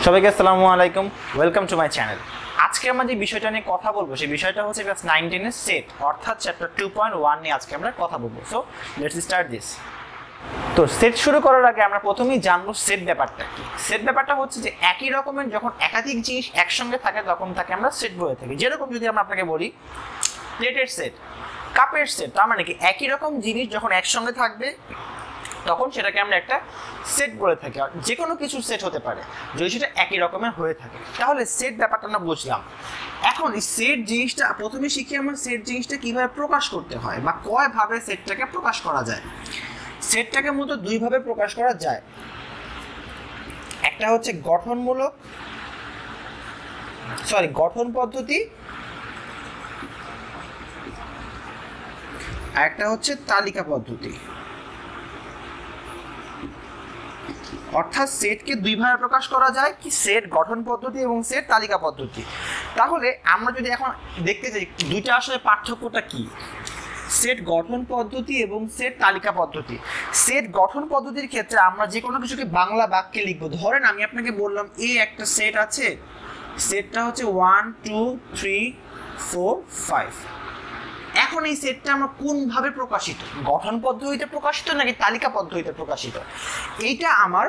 সবাইকে আসসালামু আলাইকুম, ওয়েলকাম টু মাই চ্যানেল। আজকে আমরা যে বিষয়টা নিয়ে কথা বলবো সেই বিষয়টা হচ্ছে ক্লাস 9 10 এর সেট অর্থাৎ চ্যাপ্টার 2.1 নিয়ে আজকে আমরা কথা বলবো। So let's start this. তো সেট শুরু করার আগে আমরা প্রথমেই জানবো সেট ব্যাপারটা কি। সেট ব্যাপারটা হচ্ছে যে একই রকমের যখন একাধিক জিনিস একসঙ্গে থাকে তখন তাকে আমরা সেট বলে থাকি। যেরকম যদি আমরা আপনাকে বলি প্লেটের সেট, কাপের সেট, তার মানে কি একই রকম জিনিস যখন একসঙ্গে থাকবে তখন সেটাকে আমরা একটা সেট বলে থাকি। আর যে কোনো কিছু সেট হতে পারে যদি সেটা একই রকমের হয়ে থাকে। তাহলে সেট ব্যাপারটা আমরা বুঝলাম। এখন এই সেট জিনিসটা প্রথমে শিখি আমরা সেট জিনিসটা কিভাবে প্রকাশ করতে হয় বা কয়ভাবে সেটটাকে প্রকাশ করা যায়। সেটটাকে মূলত দুইভাবে প্রকাশ করা যায়। একটা হচ্ছে গঠন পদ্ধতি, আর একটা হচ্ছে তালিকা পদ্ধতি। অর্থাৎ সেটকে দুইভাবে প্রকাশ করা যায়, কি সেট গঠন পদ্ধতি এবং সেট তালিকা পদ্ধতি। তাহলে আমরা যদি এখন দেখতে চাই দুইটা আসলে পার্থক্যটা কি, সেট গঠন পদ্ধতি এবং সেট তালিকা পদ্ধতি। সেট গঠন পদ্ধতির ক্ষেত্রে আমরা যে কোনো কিছুকে বাংলা বাক্যে লিখবো। ধরেন আমি আপনাকে বললাম একটা সেট আছে, সেটটা হচ্ছে 1 2 3 4 5। এখন এই সেটটা আমরা কোনভাবে প্রকাশিত, গঠন পদ্ধতিতে প্রকাশিত নাকি তালিকা পদ্ধতিতে প্রকাশিত? এইটা আমার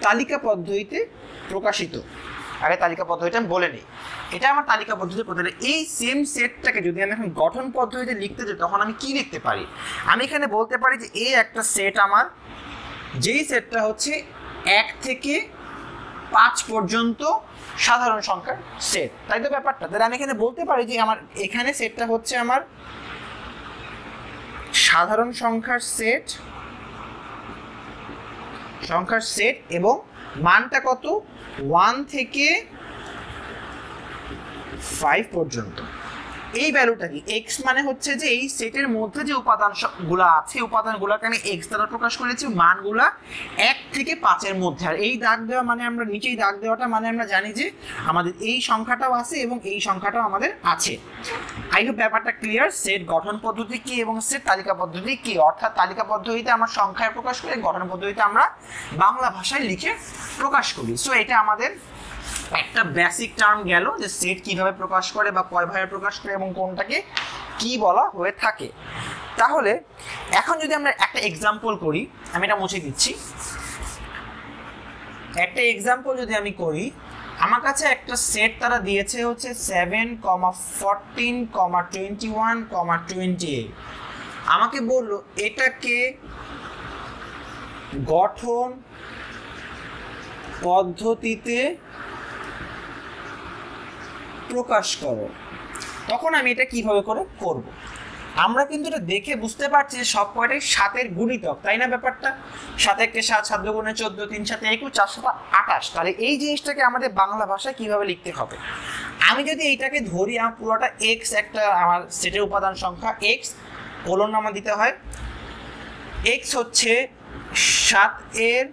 তালিকা পদ্ধতিতে প্রকাশিত। আগে তালিকা পদ্ধতিটা আমি বলে নিই, এটা আমার তালিকা পদ্ধতিতে প্রকাশিত। এই সেম সেটটাকে যদি আমি এখন গঠন পদ্ধতিতে লিখতে যাই তখন আমি কি লিখতে পারি? আমি এখানে বলতে পারি যে একটা সেট আমার, যেই সেটটা হচ্ছে 1 থেকে 5 পর্যন্ত সাধারণ সংখ্যার সেট, তাই তো ব্যাপারটা। তাহলে আমি এখানে বলতে পারি যে আমার এখানে সেটটা হচ্ছে আমার সাধারণ সংখ্যার সেট এবং মানটা কত? 1 থেকে 5 পর্যন্ত। এই ভ্যালুটা কি? x মানে হচ্ছে যে এই সেটের মধ্যে যে উপাদানগুলো আছে উপাদানগুলোকে আমি x দ্বারা প্রকাশ করেছি, মানগুলা 1 থেকে 5 এর মধ্যে। আর এই দাগ দেওয়া মানে আমরা নিচেই দাগ দেওয়াটা মানে আমরা জানি যে আমাদের এই সংখ্যাটাও আছে এবং এই সংখ্যাটাও আমাদের আছে। আই হোপ ব্যাপারটা ক্লিয়ার। সেট গঠন পদ্ধতি কি এবং সেট তালিকা পদ্ধতি কি? অর্থাৎ তালিকা পদ্ধতিতে আমরা সংখ্যায় প্রকাশ করি, গঠন পদ্ধতিতে আমরা বাংলা ভাষায় লিখে প্রকাশ করি। সো এটা আমাদের একটা বেসিক টার্ম গেল যে সেট কিভাবে প্রকাশ করে বা কয়ভাবে প্রকাশ করে এবং কোনটাকে কি বলা হয়ে থাকে। তাহলে এখন যদি আমরা একটা এক্সাম্পল করি, আমি এটা মুছে দিচ্ছি। একটা এক্সাম্পল যদি আমি করি, আমার কাছে একটা সেট তারা দিয়েছে হচ্ছে 7, 14, 21, 28। আমাকে বললো এটাকে গঠন পদ্ধতিতে প্রকাশ করো। তখন আমি এটা কিভাবে করে করব? আমরা কিন্তু এটা দেখে বুঝতে পারছি যে সব কয়টাই 7-এর গুণিতক, তাই না ব্যাপারটা? 7 × 7 7 × 14, 3 × 7 21, 4 × 7 28। তাহলে এই জিনিসটাকে আমাদের বাংলা ভাষায় কিভাবে লিখতে হবে? আমি যদি এইটাকে ধরি, আমার পুরোটা x, একটা আমার সেটের উপাদান সংখ্যা x, কোলন নামা দিতে হয়। x হচ্ছে 7-এর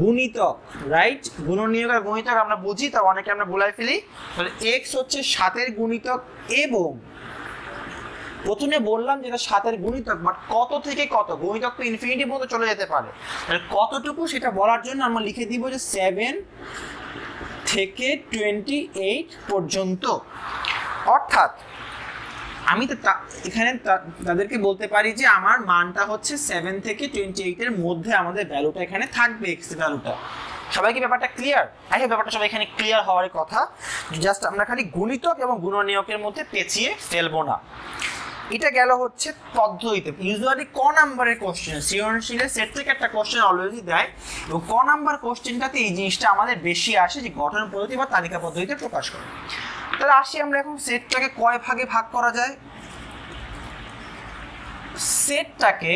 গুণিতক, রাইট? গুণনীয়ক আর গুণিতক আমরা বুঝি, তা অনেকে আমরা ভুলাই ফেলি। তাহলে x হচ্ছে 7-এর গুণিতক এবং প্রথমে বললাম যেটা 7-এর গুণিতক, বাট কত থেকে কত? গুণিতক তো ইনফিনিটি পর্যন্ত চলে যেতে পারে। তাহলে কতটুকু সেটা বলার জন্য আমরা লিখে দিব যে 7 থেকে 28 পর্যন্ত। অর্থাৎ আমি তো এখানে তাদেরকে বলতে পারি যে আমার মানটা হচ্ছে 7 থেকে 28 এর মধ্যে আমাদের ভ্যালুটা এখানে থাকবে, x এর ভ্যালুটা। সবাই কি ব্যাপারটা ক্লিয়ার? আই হোপ ব্যাপারটা সবাই এখানে ক্লিয়ার হওয়ার কথা। জাস্ট আমরা খালি গুণিতক এবং গুণনীয়কের মধ্যে পেঁচিয়ে ফেলবো না। এটা গেল হচ্ছে পদ্ধতিতে। ইউজুয়ালি ক নাম্বারের কোশ্চেন, সৃজনশীলের সেট থেকে একটা কোশ্চেন অলরেডি দেয় এবং ক নাম্বার কোশ্চেনটাতে এই জিনিসটা আমাদের বেশি আসে যে গঠন পদ্ধতি বা তালিকা পদ্ধতিতে প্রকাশ করে। তাহলে আসি আমরা এখন সেটটাকে কয় ভাগে ভাগ করা যায়। সেটটাকে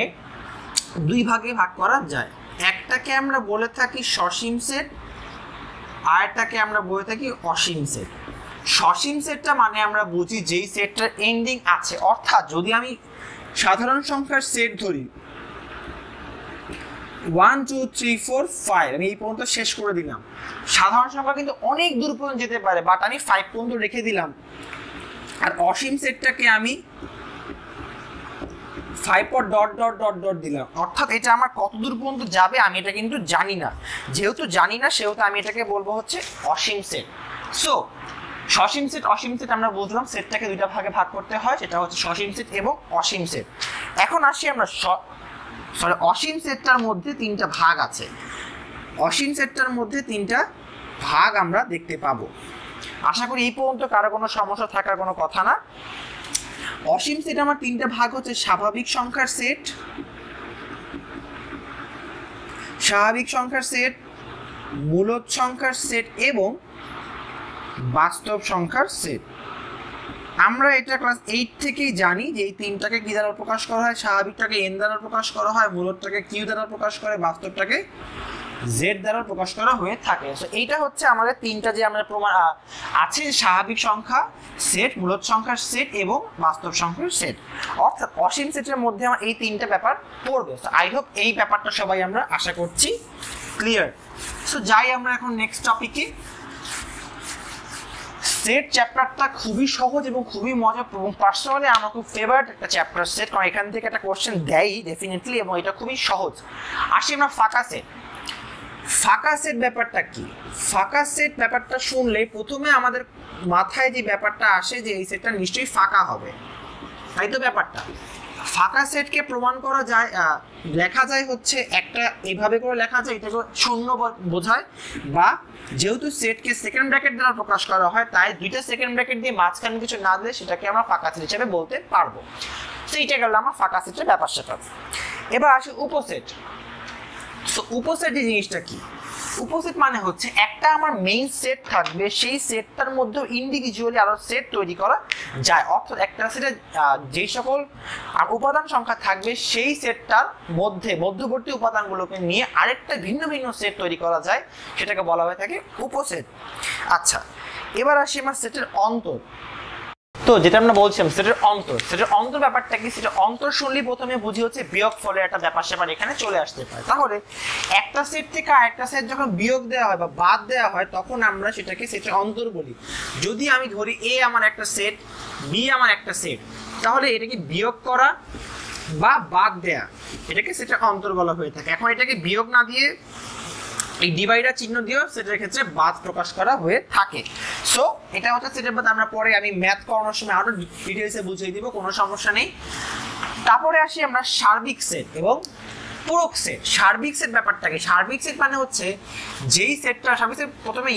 2 ভাগে ভাগ করা যায়। একটাকে আমরা বলে থাকি সসীম সেট, আর একটাকে আমরা বলে থাকি অসীম সেট। সসীম সেটটা মানে আমরা বুঝি যেই সেটটার এন্ডিং আছে। অর্থাৎ যদি আমি সাধারণ সংখ্যার সেট ধরি 1 2 3 4 5, আমি এই পর্যন্ত শেষ করে দিলাম। সাধারণ সংখ্যা কিন্তু অনেক দূর পর্যন্ত যেতে পারে, বাট আমি 5 পর্যন্ত রেখে দিলাম। আর অসীম সেটটাকে আমি 5 পর ডট ডট ডট ডট দিলাম, অর্থাৎ এটা আমার কত দূর পর্যন্ত যাবে আমি এটা কিন্তু জানি না। যেহেতু জানি না সেহেতু আমি এটাকে বলবো হচ্ছে অসীম সেট। সো সসীম সেট অসীম সেট আমরা বুঝলাম, সেটটাকে দুইটা ভাগে ভাগ করতে হয়, সেটা হচ্ছে সসীম সেট এবং অসীম সেট। এখন আসি আমরা অসীম সেটটার মধ্যে তিনটা ভাগ আছে, অসীম সেটটার মধ্যে তিনটা ভাগ আমরা দেখতে পাবো। আশা করি এই পর্যন্ত কারো কোনো সমস্যা থাকার কোনো কথা না। অসীম সেট আমার তিনটা ভাগ হচ্ছে স্বাভাবিক সংখ্যার সেট, স্বাভাবিক সংখ্যার সেট, মূলদ সংখ্যার সেট এবং বাস্তব সংখ্যার সেট। আমরা এটা ক্লাস 8 থেকেই জানি যে এই তিনটাকে কি দ্বারা প্রকাশ করা হয়, স্বাভাবিকটাকে n দ্বারা প্রকাশ করা হয়, মূলদটাকে q দ্বারা প্রকাশ করে, বাস্তবটাকে z দ্বারা প্রকাশ করা হয়ে থাকে। সো এইটা হচ্ছে আমাদের তিনটা যে আমরা প্রমাণ আছে, স্বাভাবিক সংখ্যা সেট, মূলদ সংখ্যার সেট এবং বাস্তব সংখ্যার সেট। অর্থাৎ অসীম সেটের মধ্যে আমার এই তিনটা ব্যাপার পড়বে। সো আই হোপ এই ব্যাপারটা সবাই আমরা আশা করছি ক্লিয়ার। সো যাই আমরা এখন নেক্সট টপিকে। সেট চ্যাপ্টারটা খুবই সহজ এবং খুবই মজা এবং পার্সোনালি আমার খুব ফেভারিট একটা চ্যাপ্টার সেট, কারণ এখান থেকে একটা কোশ্চেন দেয় ডেফিনেটলি এবং এটা খুবই সহজ। আসি আমরা ফাঁকা সেট। ফাঁকা সেট ব্যাপারটা কি? ফাঁকা সেট ব্যাপারটা শুনলে প্রথমে আমাদের মাথায় যে ব্যাপারটা আসে যে এই সেটটা নিশ্চয়ই ফাঁকা হবে, তাই তো ব্যাপারটা। ফাঁকা সেটকে প্রমাণ করা যায়, লেখা যায় হচ্ছে একটা এইভাবে করে লেখা যায়, এটাকে শূন্য বোঝায়, বা যেহেতু সেটকে সেকেন্ড ব্র্যাকেট দ্বারা প্রকাশ করা হয় তাই দুইটা সেকেন্ড ব্র্যাকেট দিয়ে মাঝখানে কিছু না দিলে সেটাকে আমরা ফাঁকা সেট হিসেবে বলতে পারবো। তো এইটা গেল আমার ফাঁকা সেটের ব্যাপার সেটা। এবার আসি উপসেট। তো উপসেট এই জিনিসটা কি? উপসেট মানে হচ্ছে একটা আমার মেইন সেট থাকবে, সেই সেটটার মধ্যেও ইন্ডিভিজুয়ালি আরো সেট তৈরি করা যায়। অর্থাৎ একটা সেটে যে সকল উপাদান সংখ্যা থাকবে সেই সেটটার মধ্যে মধ্যবর্তী উপাদানগুলোকে নিয়ে আরেকটা ভিন্ন ভিন্ন সেট তৈরি করা যায়, সেটাকে বলা হয়ে থাকে উপসেট। আচ্ছা, এবার আসি আমার সেটের অন্তর। তো যেটা আমরা বলছিলাম সেটের অন্তর, সেটের অন্তর ব্যাপারটা কি? সেটা অন্তর শুনলেই প্রথমে বুঝি হচ্ছে বিয়োগ ফলের একটা ব্যাপার স্যাপার এখানে চলে আসতে পারে। তাহলে একটা সেট থেকে আরেকটা সেট যখন বিয়োগ দেওয়া হয় বা বাদ দেওয়া হয় তখন আমরা সেটাকে সেটের অন্তর বলি। যদি আমি ধরি এ আমার একটা সেট, বি আমার একটা সেট, তাহলে এটাকে বিয়োগ করা বা বাদ দেয়া এটাকে সেটের অন্তর বলা হয়ে থাকে। এখন এটাকে বিয়োগ না দিয়ে এই ডিভাইডার চিহ্ন দিয়েও সেটের ক্ষেত্রে বাদ প্রকাশ করা হয়ে থাকে। সো এটা হচ্ছে সেটের বাদ। আমরা পরে আমি ম্যাথ করানোর সময় আরো ডিটেইলসে বুঝিয়ে দিব, কোনো সমস্যা নেই। তারপরে আসি আমরা সার্বিক সেট এবং পূরক সেট। সার্বিক সেট ব্যাপারটা কি? সার্বিক সেট মানে হচ্ছে যেই সেটটা, সার্বিক সেট প্রথমে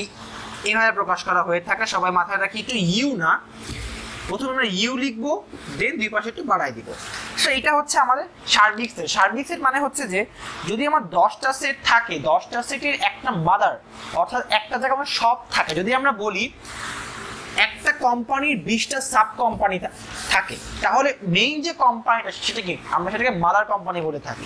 এভাবে প্রকাশ করা হয়ে থাকে, সবাই মাথায় রাখি একটু ইউ না, প্রথমে আমরা ইউ লিখবো, দেন দুই পাশে একটু বাড়াই দিব। সো এটা হচ্ছে আমাদের সার্বিক সেট। সার্বিক সেট মানে হচ্ছে যে যদি আমার 10টা সেট থাকে, 10টা সেটের একটা মাদার, অর্থাৎ একটা জায়গায় আমার সব থাকে। যদি আমরা বলি একটা কোম্পানির 20টা সাব কোম্পানি থাকে, তাহলে মেইন যে কোম্পানিটা সেটা কি? আমরা সেটাকে মাদার কোম্পানি বলে থাকি।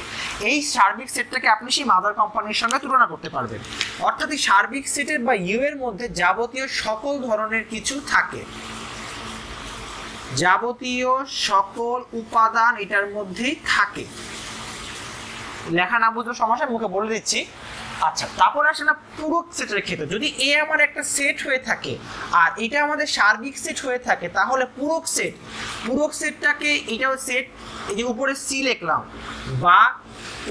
এই সার্বিক সেটটাকে আপনি সেই মাদার কোম্পানির সঙ্গে তুলনা করতে পারবেন। অর্থাৎ এই সার্বিক সেটের বা ইউ এর মধ্যে যাবতীয় সকল ধরনের কিছু থাকে, যাবতীয় সকল উপাদান এটার মধ্যেই থাকে। লেখা না বুঝলে সমস্যা, মুখে বলে দিচ্ছি। আচ্ছা, তারপর আসে না পূরক সেটের ক্ষেত্রে। যদি এ আমার একটা সেট হয়ে থাকে আর এটা আমাদের সার্বিক সেট হয়ে থাকে, তাহলে পূরক সেট, পূরক সেটটাকে এটাও সেট, এই যে উপরে সি লিখলাম বা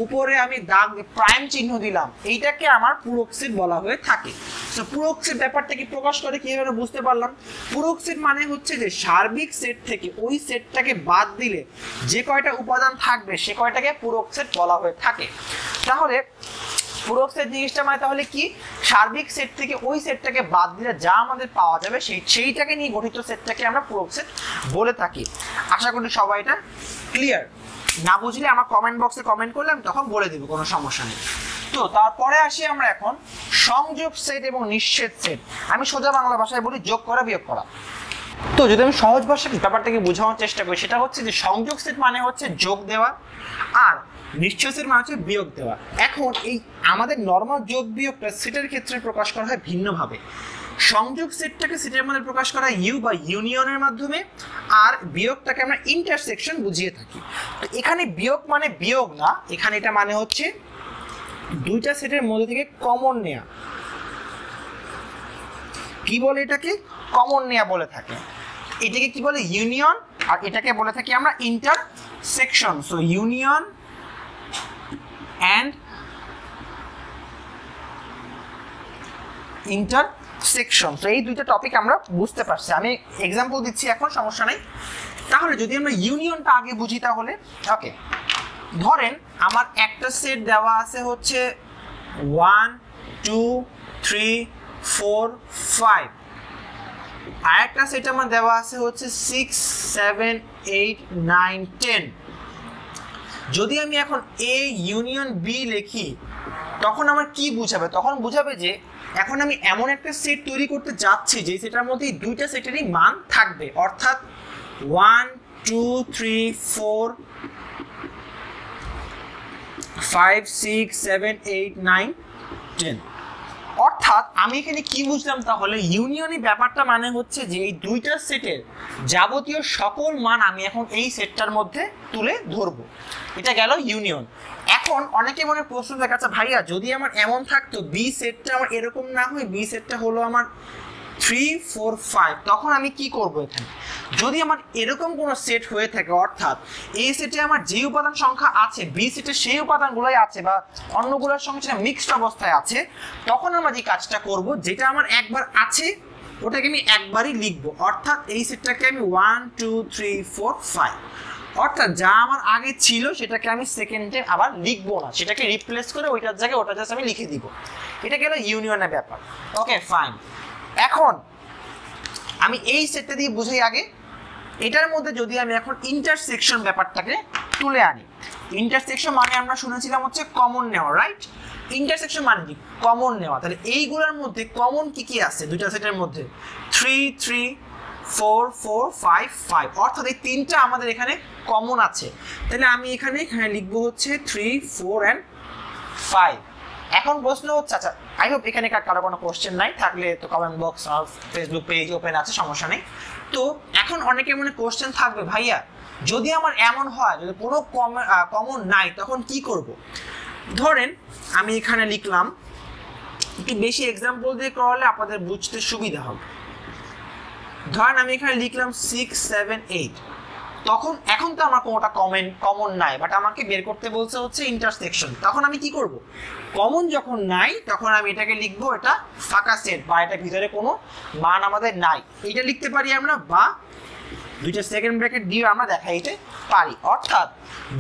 উপরে আমি দাগ প্রাইম চিহ্ন দিলাম, এইটাকে আমার পূরক সেট বলা হয়ে থাকে। তো পূরক সেট ব্যাপারটা কি প্রকাশ করে কিভাবে বুঝতে পারলাম? পূরক সেট মানে হচ্ছে যে সার্বিক সেট থেকে ওই সেটটাকে বাদ দিলে যে কয়টা উপাদান থাকবে সে কয়টাকে পূরক সেট বলা হয়ে থাকে। তাহলে পূরক সেট জিনিসটা মানে তাহলে কি? সার্বিক সেট থেকে ওই সেটটাকে বাদ দিলে যা আমাদের পাওয়া যাবে সেইটাকে নিয়ে গঠিত সেটটাকে আমরা পূরক সেট বলে থাকি। আশা করি সবাই এটা ক্লিয়ার। না বুঝলে আমার কমেন্ট বক্সে কমেন্ট করলে আমি তখন বলে দেবো, কোনো সমস্যা নেই। তো তারপরে আসি আমরা এখন সংযোগ সেট এবং নিঃচ্ছেদ সেট। আমি সোজা বাংলা ভাষায় বলি যোগ করা বিয়োগ করা। তো যদি আমি সহজ ভাষায় ব্যাপারটাকে বোঝানোর চেষ্টা করি, সেটা হচ্ছে যে সংযোগ সেট মানে হচ্ছে যোগ দেওয়া আর নিঃচ্ছেদ সেট মানে হচ্ছে বিয়োগ দেওয়া। এখন এই আমাদের নর্মাল যোগ বিয়োগটা সেটের ক্ষেত্রে প্রকাশ করা হয় ভিন্নভাবে। সংযোগ সেটটাকে সেটের মধ্যে প্রকাশ করা হয় ইউ বা ইউনিয়নের মাধ্যমে, আর বিয়োগটাকে আমরা ইন্টারসেকশন বুঝিয়ে থাকি। তো এখানে বিয়োগ মানে বিয়োগ না, এখানে এটা মানে হচ্ছে দুইটা সেটের মধ্যে থেকে কমন নেয়া। কি বলে এটাকে? কমন নেয়া বলে থাকে। এটাকে কি বলে? ইউনিয়ন। আর এটাকে বলে থাকি আমরা intersection. Section, so union and intersection. তো এই দুইটা টপিক আমরা বুঝতে পারছি, আমি এক্সাম্পল দিচ্ছি এখন, সমস্যা নেই। তাহলে যদি আমরা ইউনিয়নটা আগে বুঝি তাহলে ওকে, ধরেন আমার একটা সেট দেওয়া আছে হচ্ছে 1 2 3 4 5, আর একটা সেট আমার দেওয়া আছে হচ্ছে 6 7 8 9 10। যদি আমি এখন এ ইউনিয়ন বি লিখি তখন আমার কি বুঝাবে? তখন বুঝাবে যে এখন আমি এমন একটা সেট তৈরি করতে যাচ্ছি যে সেটার মধ্যে দুইটা সেটেরই মান থাকবে, অর্থাৎ 1 2 3 4 5 6 7 8 9 10। অর্থাৎ আমি এখানে কি বুঝলাম? তাহলে ইউনিয়নের ব্যাপারটা মানে হচ্ছে যে এই দুইটা সেটের যাবতীয় সকল মান আমি এখন এই সেটটার মধ্যে তুলে ধরবো, এটা গেল ইউনিয়ন। এখন অনেকে মনে প্রশ্ন থাকে, আচ্ছা ভাইয়া যদি আমার এমন থাকতো বি সেটটা আমার এরকম না হয়, বি সেটটা হলো আমার 3 4 5, তখন আমি কি করব? এখানে যদি আমার এরকম কোনো সেট হয়ে থাকে, অর্থাৎ এই সেটে আমার যে উপাদান সংখ্যা আছে বি সেটে সেই উপাদানগুলোই আছে বা অন্যগুলোর সঙ্গে সেটা মিক্সড অবস্থায় আছে, তখন আমরা যে কাজটা করব, যেটা আমার একবার আছে ওটাকে আমি একবারই লিখবো, অর্থাৎ এই সেটটাকে আমি 1 2 3 4 5, অর্থাৎ যা আমার আগে ছিল সেটাকে আমি সেকেন্ডে আবার লিখবো না, সেটাকে রিপ্লেস করে ওইটার জায়গায় ওটা জাস্ট আমি লিখে দিব। এটা গেল ইউনিয়নের ব্যাপার। ওকে ফাইন, এখন আমি এই সেটটা দিয়ে বুঝাই আগে। এটার মধ্যে যদি আমি এখন ইন্টারসেকশন ব্যাপারটাকে তুলে আনি, ইন্টারসেকশন মানে আমরা শুনেছিলাম হচ্ছে কমন নেওয়া, রাইট? ইন্টারসেকশন মানে কি? কমন নেওয়া। তাহলে এইগুলোর মধ্যে কমন কি কি আছে দুইটা সেটের মধ্যে? 3 3 4 4 5 5, অর্থাৎ এই তিনটা আমাদের এখানে কমন আছে। তাহলে আমি এখানে লিখবো হচ্ছে 3 4 and 5। এখন প্রশ্ন হচ্ছে, আচ্ছা আই হোপ এখানে কারো কোনো কোশ্চেন নাই, থাকলে তো কমেন্ট বক্স আর ফেসবুক পেজ ওপেন আছে, সমস্যা নেই। তো এখন অনেকের মনে কোশ্চেন থাকবে, ভাইয়া যদি আমার এমন হয় যদি কোনো কমন নাই তখন কি করব? ধরেন আমি এখানে লিখলাম, একটু বেশি এক্সাম্পল দিয়ে করলে আপনাদের বুঝতে সুবিধা হবে। ধরেন আমি এখানে লিখলাম 6 7 8, তখন এখন তো আমার কোনোটা কমন নাই, বাট আমাকে বের করতে বলছে হচ্ছে ইন্টারসেকশন। তখন আমি কি করব? কমন যখন নাই তখন আমি এটাকে লিখবো এটা ফাঁকা সেট, বা এটা ভিতরে কোনো মান আমাদের নাই, এটা লিখতে পারি আমরা, বা দুইটা সেকেন্ড ব্র্যাকেট দিয়ে আমরা দেখাইতে পারি। অর্থাৎ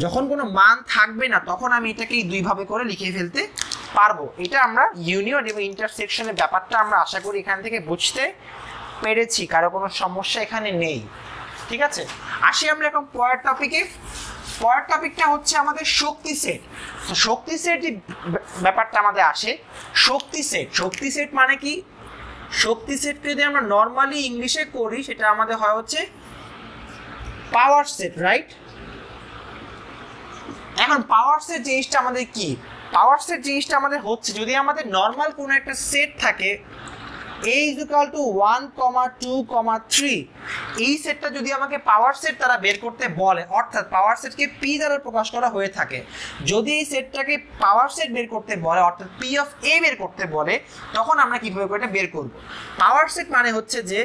যখন কোনো মান থাকবে না তখন আমি এটাকে দুইভাবে করে লিখে ফেলতে পারবো। এটা আমরা ইউনিয়ন এবং ইন্টারসেকশনের ব্যাপারটা আমরা আশা করি এখান থেকে বুঝতে পেরেছি, কারো কোনো সমস্যা এখানে নেই। ঠিক আছে, আসি আমরা এখন পরের টপিকে। পরের টপিকটা হচ্ছে আমাদের শক্তি সেট। তো শক্তি সেট যে ব্যাপারটা আমাদের আসে, শক্তি সেট, শক্তি সেট মানে কি? শক্তি সেটকে যদি আমরা নর্মালি ইংলিশে করি সেটা আমাদের হয় হচ্ছে পাওয়ার সেট, রাইট? এখন পাওয়ার সেট জিনিসটা আমাদের কি? পাওয়ার সেট জিনিসটা আমাদের হচ্ছে যদি আমাদের নর্মাল কোনো একটা সেট থাকে a is equal to 1, 2, 3, এই সেটটা যদি আমাকে পাওয়ার সেট তারা বের করতে বলে, অর্থাৎ পাওয়ার সেটকে p দ্বারা প্রকাশ করা হয়ে থাকে, যদি এই সেটটাকে পাওয়ার সেট বের করতে বলে অর্থাৎ p of a বের করতে বলে, তখন আমরা কিভাবে করে এটা বের করব? পাওয়ার সেট মানে হচ্ছে যে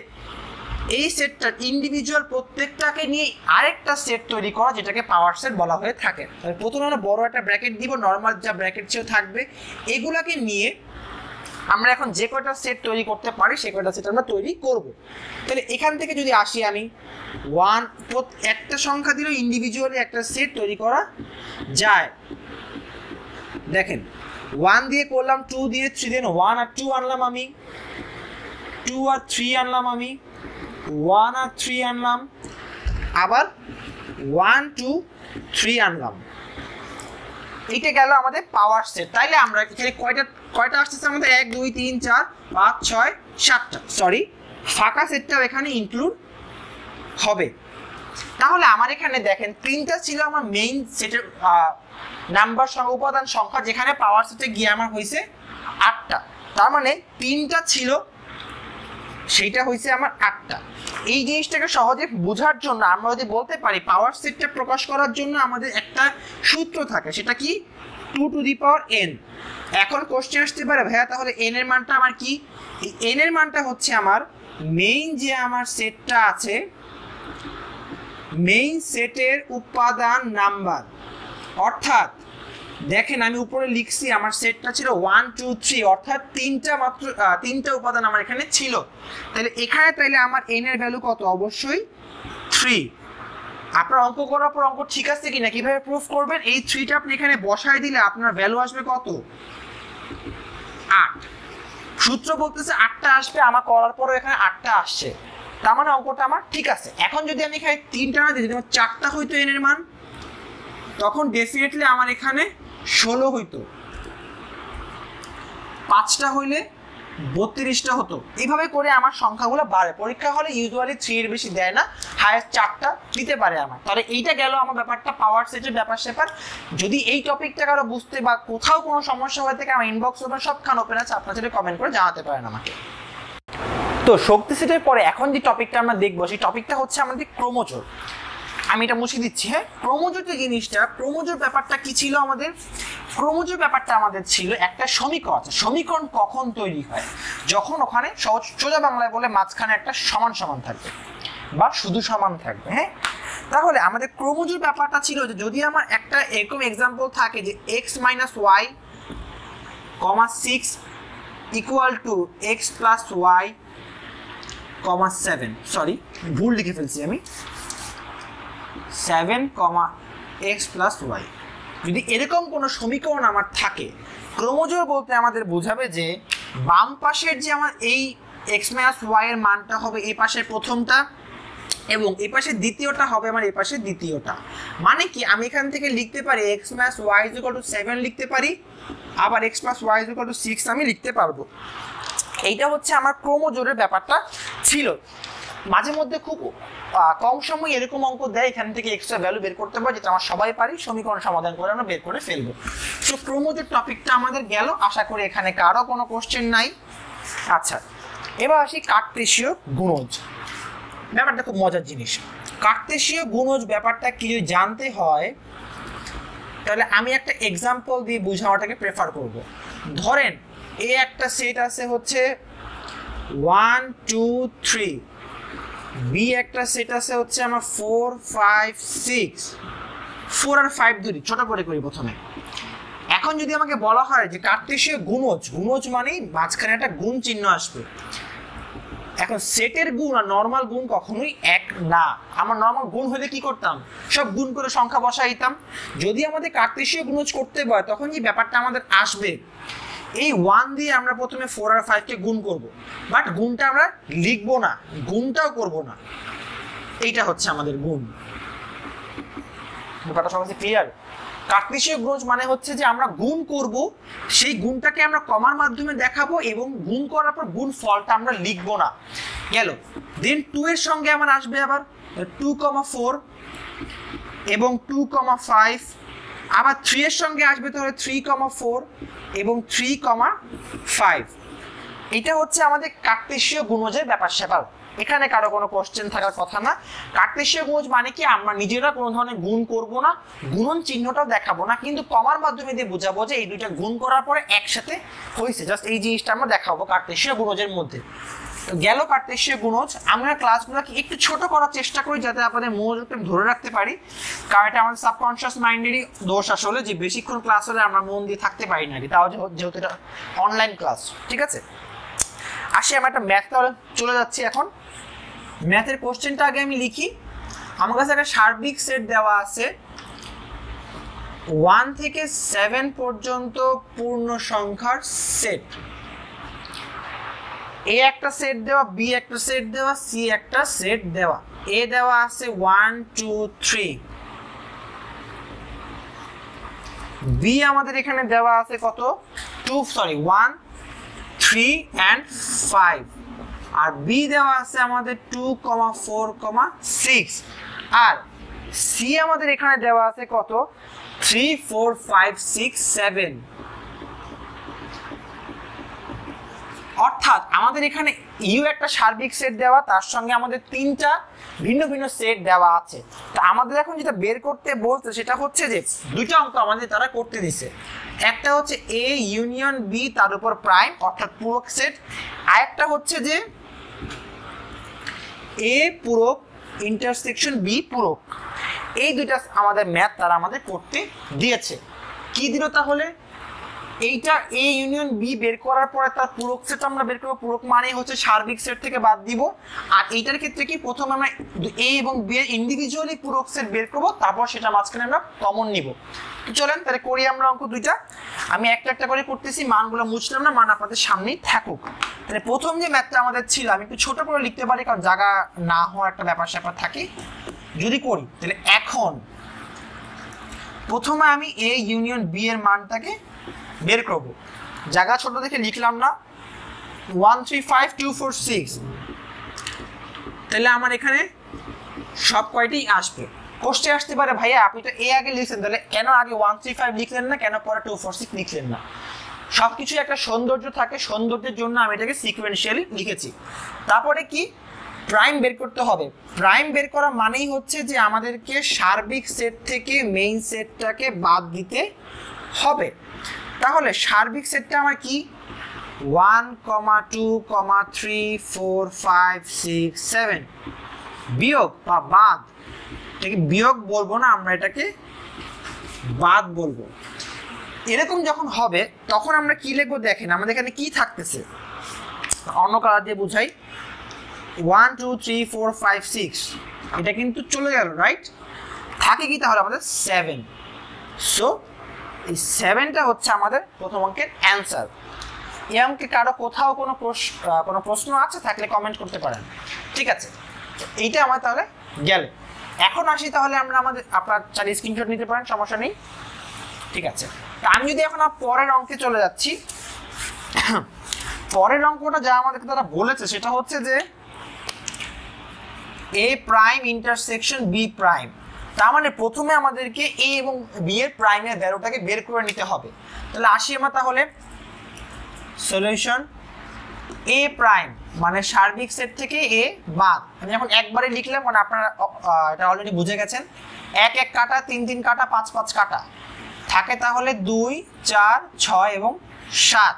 এই সেটটার ইন্ডিভিজুয়াল প্রত্যেকটাকে নিয়ে আরেকটা সেট তৈরি করা, যেটাকে পাওয়ার সেট বলা হয়ে থাকে। প্রথমে আমরা বড় একটা ব্র্যাকেট দিব, নর্মাল যা ব্র্যাকেট ছিল থাকবে, এগুলাকে নিয়ে আমরা এখন যে কয়টা সেট তৈরি করতে পারি সে কয়টা সেট আমরা তৈরি করব। তাহলে এখান থেকে যদি আসি আমি 1, একটা সংখ্যা দিলেও ইন্ডিভিজুয়ালি একটা সেট তৈরি করা যায়। দেখেন 1 দিয়ে করলাম, 2 দিয়ে 3, দেন 1 আর 2 আনলাম আমি, 2 আর 3 আনলাম আমি, 1 আর 3 আনলাম, আবার 1 2 3 আনলাম। এইটা গেল আমাদের পাওয়ার সেট। তাইলে আমরা এখানে কয়টা আসতেছে আমাদের? 1 2 3 4 5 6 7টা, সরি ফাঁকা সেটটাও এখানে ইনক্লুড হবে। তাহলে আমার এখানে দেখেন তিনটা ছিল আমার মেইন সেটের নাম্বার সংখ্যা, উপাদান সংখ্যা, যেখানে পাওয়ার সেটে গিয়ে আমার হয়েছে 8টা, তার মানে তিনটা ছিল সেইটা হয়েছে আমার 8টা। এই জিনিসটাকে সহজে বোঝার জন্য আমরা যদি বলতে পারি পাওয়ার সেটটা প্রকাশ করার জন্য আমাদের একটা সূত্র থাকে, সেটা কি? 2 to the power n। এখন কোশ্চেন আসতে পারে, ভাইয়া তাহলে n এর মানটা আমার কি? এই n এর মানটা হচ্ছে আমার মেইন যে আমার সেটটা আছে, মেইন সেটের উপাদান নাম্বার। অর্থাৎ দেখেন আমি উপরে লিখছি আমার সেটটা ছিল 1 2 3, অর্থাৎ তিনটা উপাদান আমার এখানে ছিল। তাহলে আমার n এর ভ্যালু কত? অবশ্যই 3। আপনার অঙ্ক করার পর অঙ্ক ঠিক আছে কিনা কিভাবে প্রুফ করবেন? এই 3টা আপনি এখানে বসায় দিলে আপনার ভ্যালু আসবে কত? 8। সূত্র বলতেছে 8টা আসবে, আমার করার পরও এখানে 8টা আসছে, তার মানে অঙ্কটা আমার ঠিক আছে। এখন যদি আমি এখানে 3টা না দিই, যদি আমার 4টা হইতো n এর মান, তখন ডেফিনেটলি আমার এখানে 16 হইতো, 5টা হইলে 32টা হতো। এইভাবে করে আমার সংখ্যাগুলো বাড়ে। পরীক্ষা হলে ইউজুয়ালি 3 এর বেশি দেয় না, হায়েস্ট 4টা দিতে পারে আমার। তাহলে এইটা গেল আমার ব্যাপারটা পাওয়ার সেটের ব্যাপার। যদি এই টপিকটা কারো বুঝতে বা কোথাও কোনো সমস্যা হয়ে থাকে, আমার ইনবক্স ওপেন সবখান ওপেন আছে, আপনারা যদি কমেন্ট করে জানাতে পারেন আমাকে। তো শক্তি সেটের পরে এখন যে টপিকটা আমরা দেখবো, সেই টপিকটা হচ্ছে আমাদের ক্রোমোজোর। আমি এটা মুছে দিচ্ছি। হ্যাঁ, ক্রোমোজোর যে জিনিসটা, ক্রোমোজোর ব্যাপারটা কি ছিল আমাদের? ক্রোমোজোর ব্যাপারটা আমাদের ছিল একটা সমীকরণ আছে। সমীকরণ কখন তৈরি হয়? যখন ওখানে সোজা বাংলায় বলে মাঝখানে একটা সমান সমান থাকবে বা শুধু সমান থাকবে। হ্যাঁ, তাহলে আমাদের ক্রোমোজোর ব্যাপারটা ছিল যে যদি আমার একটা এরকম এক্সাম্পল থাকে যে x - y, 6 equal to x + y, 7, sorry ভুল লিখে ফেলছি আমি, 7, x + y। যদি এরকম কোনো সমীকরণ আমার থাকে, ক্রোমোজোর বলতে আমাদের বোঝাবে যে বাম পাশের যে আমার এই x - y এর মানটা হবে এই পাশের প্রথমটা, এবং এই পাশে দ্বিতীয়টা হবে আমার এই পাশে দ্বিতীয়টা। মানে কি, আমি এখান থেকে লিখতে পারি x - y = 7 লিখতে পারি, আবার x + y = 6 আমি লিখতে পারবো। এইটা হচ্ছে আমার ক্রোমোজোরের ব্যাপারটা ছিল। মাঝে মধ্যে খুব কম সময় এরকম অঙ্ক দেয়, এখান থেকে এক্সট্রা ভ্যালু বের করতে পারে, যেটা আমরা সবাই পারি, সমীকরণ সমাধান করে আমরা বের করে ফেলবো। সো ক্রোমোজোর টপিকটা আমাদের গেল, আশা করি এখানে কারো কোনো কোশ্চেন নাই। আচ্ছা, এবার আসি কার্টেসীয় গুণজ। ব্যাপারটা খুব মজার জিনিস। কার্টেসীয় গুণজ ব্যাপারটা কি যদি জানতে হয়, তাহলে আমি একটা এক্সাম্পল দিয়ে বুঝানোটাকে প্রেফার করব। ধরেন এই একটা সেট আছে হচ্ছে 1 2 3, বি একটা সেট আছে হচ্ছে আমার 4 5 6, 4 আর 5 ধরি, ছোট করে করি প্রথমে। এখন যদি আমাকে বলা হয় যে কার্টেসীয় গুণজ, গুণজ মানে মাঝখানে একটা গুণ চিহ্ন আসবে। এখন সেটের গুণ আর নর্মাল গুণ কখনোই এক না। আমার নর্মাল গুণ হলে কি করতাম? সব গুণ করে সংখ্যা বসাইতাম। যদি আমাদের কার্টেসীয় গুণজ করতে হয়, তখন যে ব্যাপারটা আমাদের আসবে, এই 1 দিয়ে আমরা প্রথমে 4 আর 5 কে গুণ করব, বাট গুণটা আমরা লিখবো না, গুণটাও করব না। এইটা হচ্ছে আমাদের গুণ। ব্যাপারটা সবাই ক্লিয়ার? কার্টেসীয় গুণজ মানে হচ্ছে যে আমরা গুণ করব, সেই গুণটাকে আমরা কমার মাধ্যমে দেখাবো, এবং গুণ করার পর গুণ ফলটা আমরা লিখবো না। গেল। দেন 2 এর সঙ্গে আমার আসবে আবার 2, 4 এবং 2, 5, আবার 3 এর সঙ্গে আসবে তাহলে 3, 4 এবং 3, 5। এটা হচ্ছে আমাদের কার্টেসীয় গুণজের ব্যাপার-স্যাপার। এখানে কারো কোনো কোশ্চেন থাকার কথা না। কার্টেসীয় গুণজ মানে কি, আমরা নিজেরা কোনো ধরনের গুণ করব না, গুণন চিহ্নটাও দেখাবো না, কিন্তু কমার মাধ্যমে দিয়ে বোঝাবো যে এই দুইটা গুণ করার পরে একসাথে হয়েছে। জাস্ট এই জিনিসটা আমরা দেখাবো কার্টেসীয় গুণজের মধ্যে। গেল কার্টেসীয় গুণজ। আমরা ক্লাসগুলোকে একটু ছোট করার চেষ্টা করি যাতে আপনাদের মনোযোগটা ধরে রাখতে পারি, কারণ এটা আমাদের সাবকনশিয়াস মাইন্ডেরই দোষ আসলে, যে বেশিক্ষণ ক্লাস হলে আমরা মন দিয়ে থাকতে পারি না, তাও যেহেতু এটা অনলাইন ক্লাস। ঠিক আছে, আসি আমরা একটা ম্যাথ তাহলে চলে যাচ্ছি। এখন ম্যাথের কোশ্চেনটা আগে আমি লিখি। আমার কাছে একটা সার্বিক সেট দেওয়া আছে 1 থেকে 7 পর্যন্ত পূর্ণ সংখ্যার সেট। এ একটা সেট দেওয়া, বি একটা সেট দেওয়া, সি একটা সেট দেওয়া। এ দেওয়া আছে 1 2 3, বি আমাদের এখানে দেওয়া আছে কত 1 3 and 5, আর বি দেওয়া আছে আমাদের 2, 4, 6, আর সি আমাদের এখানে দেওয়া আছে কত 3 4 5 6 7। অর্থাৎ আমাদের এখানে ইউ একটা সার্বিক সেট দেওয়া, তার সঙ্গে আমাদের 3টা ভিন্ন ভিন্ন সেট দেওয়া আছে। তো আমাদের এখন যেটা বের করতে বলছে সেটা হচ্ছে যে দুইটা অঙ্ক আমাদের তারা করতে দিছে। একটা হচ্ছে এ ইউনিয়ন বি তার উপর প্রাইম অর্থাৎ পূরক সেট, আর একটা হচ্ছে যে এ পূরক ইন্টারসেকশন বি পূরক। এই দুইটা আমাদের ম্যাথ তারা আমাদের করতে দিয়েছে। কি দিল তাহলে? এইটা এ ইউনিয়ন বি বের করার পরে তার পূরক সেট আমরা বের করব। পূরক মানে হচ্ছে সার্বিক সেট থেকে বাদ দিব। আর এইটার ক্ষেত্রে কি প্রথমে আমরা এ এবং বি এর ইন্ডিভিজুয়ালি পূরক সেট বের করব, তারপর সেটা মাঝখানে আমরা কমন নিব। তো চলেন তাহলে করি আমরা অঙ্ক দুইটা। আমি একটা একটা করে করতেছি, মানগুলো মুছলাম না, মান আপনাদের সামনেই থাকুক। তাহলে প্রথম যে ম্যাথটা আমাদের ছিল, আমি একটু ছোট করে লিখতে পারি কারণ জায়গা না হওয়ার একটা ব্যাপার স্যাপার থাকে। যদি করি তাহলে এখন প্রথমে আমি এ ইউনিয়ন বি এর মানটাকে বের করব। জায়গা ছোট দেখে লিখলাম না, 135,246। তাহলে আমার এখানে সব কয়টি আসবে? কোশ্চেন আসতে পারে ভাইয়া আপনি তো এ আগে লিখছেন, তাহলে কেন আগে 135 লিখলেন না, কেন পরে 246 লিখলেন না? সবকিছু একটা সৌন্দর্য থাকে, সৌন্দর্যের জন্য আমি এটাকে সিকোয়েন্সিয়ালি লিখেছি। তারপরে কি প্রাইম বের করতে হবে। প্রাইম বের করা মানেই হচ্ছে যে আমাদেরকে সার্বিক সেট থেকে মেইন সেটটাকে বাদ দিতে হবে। তাহলে সার্বিক সেটটা আমার কি 1, 2, 3, 4, 5, 6, 7 বিয়োগ বা বাদ, এটাকে বিয়োগ বলবো না, আমরা এটাকে বাদ বলবো। এরকম যখন হবে তখন আমরা কি লিখবো দেখেন, আমাদের এখানে কি থাকতেছে, অন্য কালার দিয়ে বুঝাই। 1, 2, 3, 4, 5, 6 এটা কিন্তু চলে গেল, রাইট? থাকে কি তাহলে আমাদের 7। সো এই 7টা হচ্ছে আমাদের প্রথম অঙ্কের অ্যান্সার। এই অঙ্কে কারো কোথাও কোনো প্রশ্ন আছে থাকলে কমেন্ট করতে পারেন। ঠিক আছে, এইটা আমার তাহলে গেল। এখন আসি তাহলে আমরা আপনার চাইলে স্ক্রিনশট নিতে পারেন, সমস্যা নেই। ঠিক আছে, আমি যদি এখন পরের অঙ্কে চলে যাচ্ছি, পরের অঙ্কটা যা আমাদেরকে তারা বলেছে সেটা হচ্ছে যে এ প্রাইম ইন্টারসেকশন বি প্রাইম। তার মানে প্রথমে আমাদেরকে এ এবং বি এর প্রাইমের ভ্যালুটাকে বের করে নিতে হবে। তাহলে আসি আমরা তাহলে সলিউশন। এ প্রাইম মানে সার্বিক সেট থেকে এ বাদ, আমি যখন একবারে লিখলাম মানে আপনারা এটা অলরেডি বুঝে গেছেন। 1, 1 কাটা, 3, 3 কাটা, 5, 5 কাটা থাকে, তাহলে 2, 4, 6 এবং 7।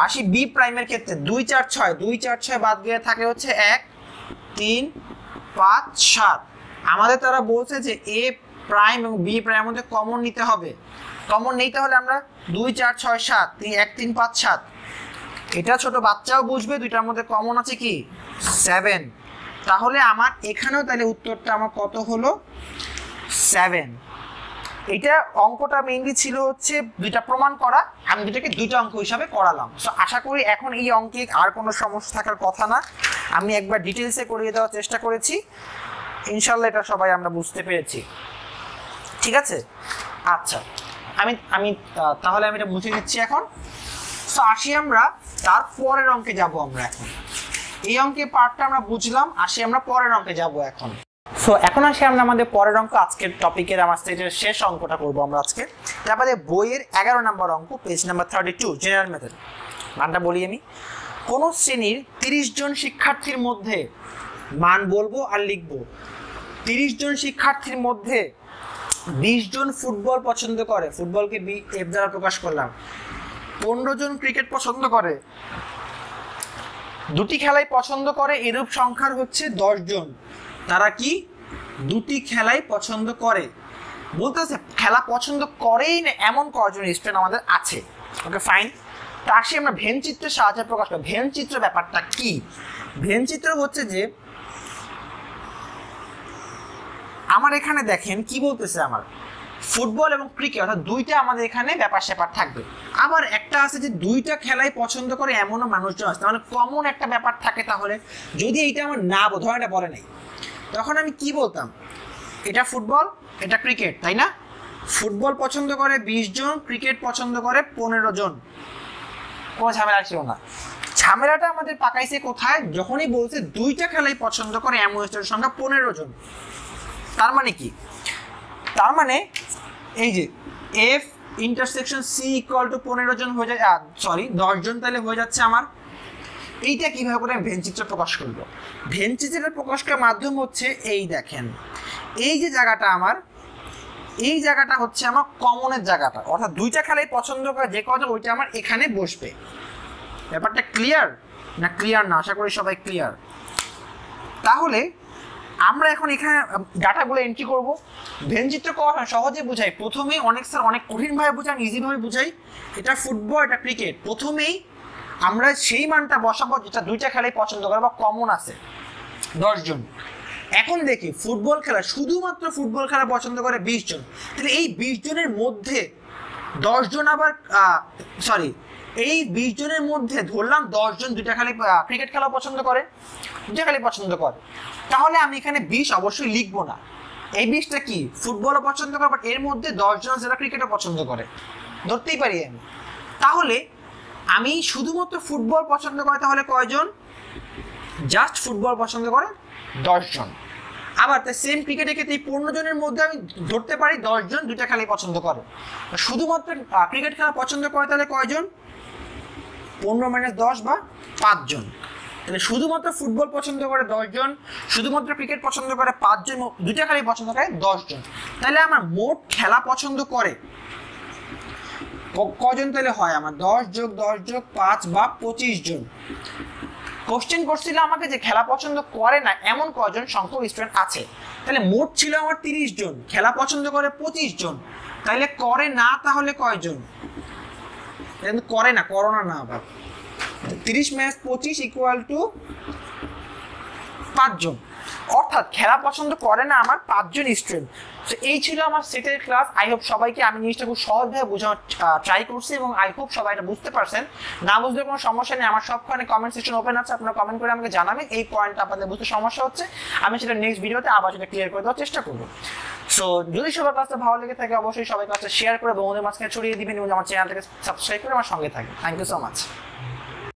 আসি বি প্রাইমের ক্ষেত্রে 2, 4, 6, 2, 4, 6 বাদ গিয়ে থাকে হচ্ছে 1, 3, 5, 7। আমাদের তারা বলছে যে এ প্রাইম এবং বি প্রাইমের মধ্যে কমন নিতে হবে। কমন নিতে হলে আমরা 2, 4, 6, 7, 1, 3, 5, 7, এটা ছোট বাচ্চাও বুঝবে, দুইটার মধ্যে কমন আছে কি 7। তাহলে আমার এখানেও তাহলে উত্তরটা আমার কত হলো 7। এটা অঙ্কটা মেইনলি ছিল হচ্ছে দুইটা প্রমাণ করা, আমি দুটাকে দুইটা অঙ্ক হিসাবে করালাম। সো আশা করি এখন এই অঙ্কে আর কোনো সমস্যা থাকার কথা না, আমি একবার ডিটেলসে করিয়ে দেওয়ার চেষ্টা করেছি, ইনশাল্লাহ এটা সবাই আমরা বুঝতে পেরেছি। ঠিক আছে, আচ্ছা আমি তাহলে আমি এটা মুছে দিচ্ছি এখন। সো আসি আমরা তার পরের অঙ্কে যাব। আমরা এখন এই অঙ্কের পার্টটা আমরা বুঝলাম, আসি আমরা পরের অঙ্কে যাব এখন। সো এখন আসি আমরা আমাদের পরের অঙ্ক, আজকের টপিকের আমার স্টেজের শেষ অঙ্কটা করবো আমরা আজকে। তারপরে বইয়ের 11 নম্বর অঙ্ক, পেজ নাম্বার 32, জেনারেল মেথড। মানটা বলি আমি, কোন শ্রেণীর 30 জন শিক্ষার্থীর মধ্যে, মান বলবো আর লিখবো, 30 জন শিক্ষার্থীর মধ্যে 20 জন ফুটবল পছন্দ করে, ফুটবলকে এফ দ্বারা প্রকাশ করলাম। 15 জন ক্রিকেট পছন্দ করে, দুটি খেলাই পছন্দ করে এরূপ সংখ্যার হচ্ছে 10 জন। তারা কি দুটি খেলাই পছন্দ করে বলতেছে, খেলা পছন্দ করেই না এমন কয়জন স্টুডেন্ট আমাদের আছে। Okay fine. তা আসি আমরা ভেন চিত্রের সাহায্যে প্রকাশ করি। ভেন চিত্র ব্যাপারটা কি? ভেন চিত্র হচ্ছে যে আমার এখানে দেখেন কি বলতেছে, আমার ফুটবল এবং ক্রিকেট অর্থাৎ দুইটা আমাদের এখানে ব্যাপার স্যাপার থাকবে। আবার একটা আছে যে দুইটা খেলাই পছন্দ করে এমনও মানুষজন আছে, মানে কমন একটা ব্যাপার থাকে। তাহলে যদি এইটা আমার না বোধ হয়, এটা বলে নাই, তখন আমি কি বলতাম, এটা ফুটবল এটা ক্রিকেট, তাই না? ফুটবল পছন্দ করে 20 জন, ক্রিকেট পছন্দ করে 15 জন। কোনো ঝামেলা ছিল না। ঝামেলাটা আমাদের পাকাইছে কোথায়, যখনই বলছে দুইটা খেলাই পছন্দ করে এমন স্টুডেন্টের সংখ্যা 15 জন। তার মানে কি? তার মানে এই যে F intersection C equal to 15 জন হয়ে যায়, সরি 10 জন, তাহলে হয়ে যাচ্ছে আমার। এইটা কিভাবে করে আমি ভেন চিত্র প্রকাশ করবো? ভেন চিত্রের প্রকাশ করার মাধ্যম হচ্ছে এই দেখেন, এই যে জায়গাটা আমার, এই জায়গাটা হচ্ছে আমার কমনের জায়গাটা, অর্থাৎ দুইটা খেলাই পছন্দ করে যে কজন, ওইটা আমার এখানে বসবে। ব্যাপারটা ক্লিয়ার না? ক্লিয়ার না? আশা করি সবাই ক্লিয়ার। তাহলে আমরা এখন এখানে ডাটাগুলো এন্ট্রি করব। ভেনচিত্র করা সহজে বোঝাই, প্রথমেই অনেক স্যার অনেক কঠিনভাবে বোঝান, ইজিভাবে বোঝাই। এটা ফুটবল, এটা ক্রিকেট। প্রথমেই আমরা সেই মানটা বসাবো যেটা দুইটা খেলাই পছন্দ করে বা কমন আছে, 10 জন। এখন দেখি ফুটবল খেলা, শুধুমাত্র ফুটবল খেলা পছন্দ করে 20 জন। তাহলে এই 20 জনের মধ্যে 10 জন আবার এই 20 জনের মধ্যে ধরলাম 10 জন দুইটা খালি ক্রিকেট খেলা পছন্দ করে, দুইটা খালি পছন্দ করে। তাহলে আমি এখানে 20 অবশ্যই লিখবো না। এই 20টা কি ফুটবলও পছন্দ করে, বাট এর মধ্যে 10 জন যারা ক্রিকেটও পছন্দ করে, ধরতেই পারি আমি। তাহলে আমি শুধুমাত্র ফুটবল পছন্দ করে তাহলে কয়জন? জাস্ট ফুটবল পছন্দ করে 10 জন। আবার তাই সেম ক্রিকেটের ক্ষেত্রে 15 জনের মধ্যে আমি ধরতে পারি 10 জন দুইটা খেলাই পছন্দ করে। শুধুমাত্র ক্রিকেট খেলা পছন্দ করে তাহলে কয়জন? 15 - 10 বা 5 জন। তাহলে শুধুমাত্র ফুটবল পছন্দ করে 10 জন, শুধুমাত্র ক্রিকেট পছন্দ করে 5 জন, দুইটা খেলাই পছন্দ করে 10 জন। তাহলে আমার মোট খেলা পছন্দ করে কজন? তাহলে হয় আমার 10 + 10 + 5 বা 25 জন। কোশ্চেন করছিল আমাকে যে খেলা পছন্দ করে না এমন কজন সংখ্যক স্টুডেন্ট আছে। তাহলে মোট ছিল আমার 30 জন, খেলা পছন্দ করে 25 জন। তাহলে করে না তাহলে কয়জন? করে না, করোনা না, আবার 30 - 25 = 5 জন। অর্থাৎ খেলা পছন্দ করে না আমার 5 জন স্টুডেন্ট। তো এই ছিল আমার সেটের ক্লাস। আই হোপ সবাইকে আমি জিনিসটা খুব সহজভাবে বোঝানোর ট্রাই করছি এবং আই হোপ সবাই এটা বুঝতে পারছেন। না বুঝলে কোনো সমস্যা নেই, আমার সবখানে কমেন্ট সেকশন ওপেন আছে, আপনারা কমেন্ট করে আমাকে জানাবেন এই পয়েন্টটা আপনাদের বুঝতে সমস্যা হচ্ছে। আমি সেটা নেক্সট ভিডিওতে আবার সেটা ক্লিয়ার করে দেওয়ার চেষ্টা করবো। সো যদি সবার ক্লাসটা ভালো লেগে থাকে অবশ্যই সবাই ক্লাসটা শেয়ার করে বন্ধুদের মাঝখানে ছড়িয়ে দিবেন এবং আমার চ্যানেলটাকে সাবস্ক্রাইব করে আমার সঙ্গে থাকবেন। Thank you so much.